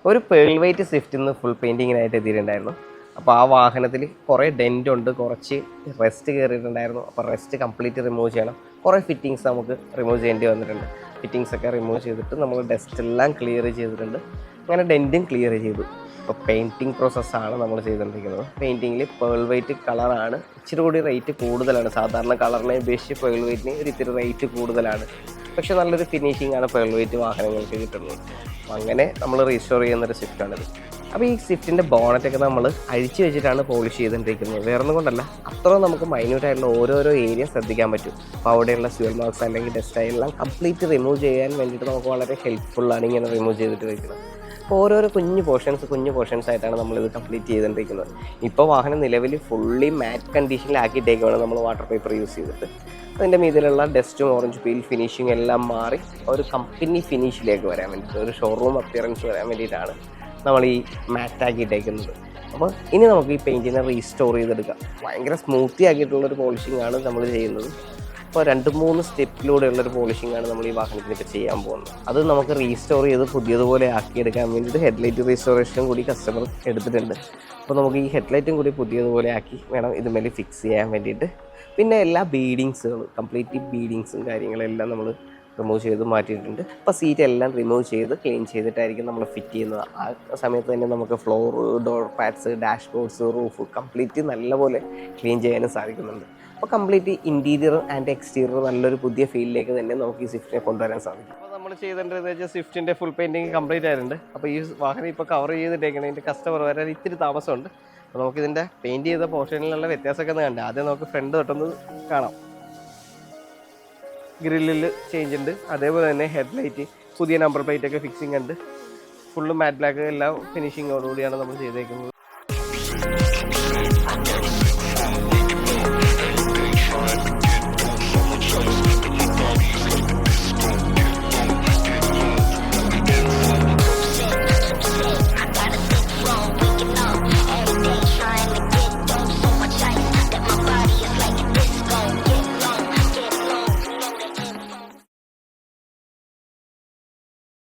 ഒരു pearl white സ്വിഫ്റ്റിൽ full പെയിൻറ്റിങ്ങിനായിട്ട് എത്തിയിട്ടുണ്ടായിരുന്നു. അപ്പോൾ ആ വാഹനത്തിൽ കുറേ ഡെൻ്റ് ഉണ്ട്, കുറച്ച് റെസ്റ്റ് കയറിയിട്ടുണ്ടായിരുന്നു. അപ്പോൾ റെസ്റ്റ് കംപ്ലീറ്റ് റിമൂവ് ചെയ്യണം. കുറേ ഫിറ്റിങ്സ് നമുക്ക് റിമൂവ് ചെയ്യേണ്ടി വന്നിട്ടുണ്ട്. ഫിറ്റിങ്സൊക്കെ റിമൂവ് ചെയ്തിട്ട് നമ്മൾ ഡസ്റ്റ് എല്ലാം ക്ലിയർ ചെയ്തിട്ടുണ്ട്. അങ്ങനെ ഡെൻറ്റും ക്ലിയർ ചെയ്തു. അപ്പോൾ പെയിൻറ്റിങ് പ്രോസസ്സാണ് നമ്മൾ ചെയ്തുകൊണ്ടിരിക്കുന്നത്. പെയിൻറ്റിങ്ങിൽ പേൾ വൈറ്റ് കളറാണ് ഇച്ചിരി കൂടി റേറ്റ് കൂടുതലാണ്. സാധാരണ കളറിനെ അപേക്ഷിച്ച് പേൾ വൈറ്റിന് ഒരു ഇത്തിരി റേറ്റ് കൂടുതലാണ്. പക്ഷേ നല്ലൊരു ഫിനിഷിംഗ് ആണ് പേൾ വൈറ്റ് വാഹനങ്ങൾക്ക് കിട്ടുന്നത്. അങ്ങനെ നമ്മൾ റീസ്റ്റോർ ചെയ്യുന്നൊരു സ്വിഫ്റ്റാണിത്. അപ്പോൾ ഈ സ്വിഫ്റ്റിൻ്റെ ബോണറ്റൊക്കെ നമ്മൾ അഴിച്ചു വെച്ചിട്ടാണ് പോളിഷ് ചെയ്തുകൊണ്ടിരിക്കുന്നത്. വേറൊന്നും കൊണ്ടല്ല, അത്ര നമുക്ക് മൈന്യൂട്ടായിട്ടുള്ള ഓരോരോ ഏരിയ ശ്രദ്ധിക്കാൻ പറ്റും. അപ്പോൾ അവിടെയുള്ള സ്യൂൽ മാർക്സ് അല്ലെങ്കിൽ ഡസ്റ്റ് എല്ലാം കംപ്ലീറ്റ് റിമൂവ് ചെയ്യാൻ വേണ്ടിയിട്ട് നമുക്ക് വളരെ ഹെൽപ്ഫുള്ളാണ് ഇങ്ങനെ റിമൂവ് ചെയ്തിട്ട് വയ്ക്കുന്നത്. അപ്പോൾ ഓരോരോ കുഞ്ഞു പോർഷൻസ് ആയിട്ടാണ് നമ്മളിത് കംപ്ലീറ്റ് ചെയ്തുകൊണ്ടിരിക്കുന്നത്. ഇപ്പോൾ വാഹനം നിലവിൽ ഫുള്ളി മാറ്റ് കണ്ടീഷനിലാക്കിയിട്ടേക്കാണ് നമ്മൾ വാട്ടർ പേപ്പർ യൂസ് ചെയ്തിട്ട്. അതിൻ്റെ മീതിലുള്ള ഡസ്റ്റും ഓറഞ്ച് പീൽ ഫിനിഷിങ് എല്ലാം മാറി ഒരു കമ്പനി ഫിനിഷിലേക്ക് വരാൻ വേണ്ടിയിട്ട്, ഒരു ഷോറൂം അപ്പിയറൻസ് വരാൻ വേണ്ടിയിട്ടാണ് നമ്മൾ ഈ മാറ്റാക്കിയിട്ടേക്കുന്നത്. അപ്പോൾ ഇനി നമുക്ക് ഈ പെയിൻറ്റിനെ റീസ്റ്റോർ ചെയ്തെടുക്കാം. ഭയങ്കര സ്മൂത്തി ആക്കിയിട്ടുള്ളൊരു പോളിഷിംഗ് ആണ് നമ്മൾ ചെയ്യുന്നത്. അപ്പോൾ 2-3 സ്റ്റെപ്പിലൂടെയുള്ളൊരു പോളിഷിംഗ് ആണ് നമ്മൾ ഈ വാഹനത്തിന് ഇപ്പോൾ ചെയ്യാൻ പോകുന്നത്. അത് നമുക്ക് റീസ്റ്റോർ ചെയ്ത് പുതിയതുപോലെ ആക്കിയെടുക്കാൻ വേണ്ടിയിട്ട് ഹെഡ്ലൈറ്റ് റീസ്റ്റോറേഷനും കൂടി കസ്റ്റമർ എടുത്തിട്ടുണ്ട്. അപ്പോൾ നമുക്ക് ഈ ഹെഡ്ലൈറ്റും കൂടി പുതിയതുപോലെ ആക്കി വേണം ഇതുമേൽ ഫിക്സ് ചെയ്യാൻ വേണ്ടിയിട്ട്. പിന്നെ എല്ലാ ബീഡിങ്സുകൾ കംപ്ലീറ്റ് ബീഡിങ്സും കാര്യങ്ങളെല്ലാം നമ്മൾ റിമൂവ് ചെയ്ത് മാറ്റിയിട്ടുണ്ട്. അപ്പോൾ സീറ്റ് എല്ലാം റിമൂവ് ചെയ്ത് ക്ലീൻ ചെയ്തിട്ടായിരിക്കും നമ്മൾ ഫിറ്റ് ചെയ്യുന്നത്. ആ സമയത്ത് തന്നെ നമുക്ക് floor, door pads, dashboards, roof complete നല്ലപോലെ ക്ലീൻ ചെയ്യാനും സാധിക്കുന്നുണ്ട്. അപ്പോൾ കംപ്ലീറ്റ് ഇൻറ്റീരിയർ ആൻഡ് എക്സ്റ്റീരിയർ നല്ലൊരു പുതിയ ഫീലിലേക്ക് തന്നെ നമുക്ക് ഈ സ്വിഫ്റ്റിനെ കൊണ്ടുവരാൻ സാധിക്കും. അപ്പോൾ നമ്മൾ ചെയ്തിട്ടുണ്ടെന്ന് വെച്ചാൽ സ്വിഫ്റ്റിൻ്റെ ഫുൾ പെയിൻറ്റിങ് കംപ്ലീറ്റ് ആയിട്ടുണ്ട്. അപ്പോൾ ഈ വാഹനം ഇപ്പോൾ കവർ ചെയ്തിട്ടേക്കുന്നതിൻ്റെ കസ്റ്റമർ വരാൻ ഇത്തിരി താമസമുണ്ട്. അപ്പോൾ നമുക്കിതിൻ്റെ പെയിൻറ്റ് ചെയ്ത പോർഷനിലുള്ള വ്യത്യാസമൊക്കെ ഒന്ന് കണ്ടേ. ആദ്യം നമുക്ക് ഫ്രണ്ട് തൊട്ടൊന്ന് കാണാം. ഗ്രില്ലിൽ ചേഞ്ച് ഉണ്ട്. അതേപോലെ തന്നെ ഹെഡ്ലൈറ്റ് പുതിയ നമ്പർ പ്ലേറ്റൊക്കെ ഫിക്സിങ് ഉണ്ട്. ഫുള്ള് മാറ്റ് ബ്ലാക്ക് എല്ലാം ഫിനിഷിങ്ങോടുകൂടിയാണ് നമ്മൾ ചെയ്തേക്കുന്നത്.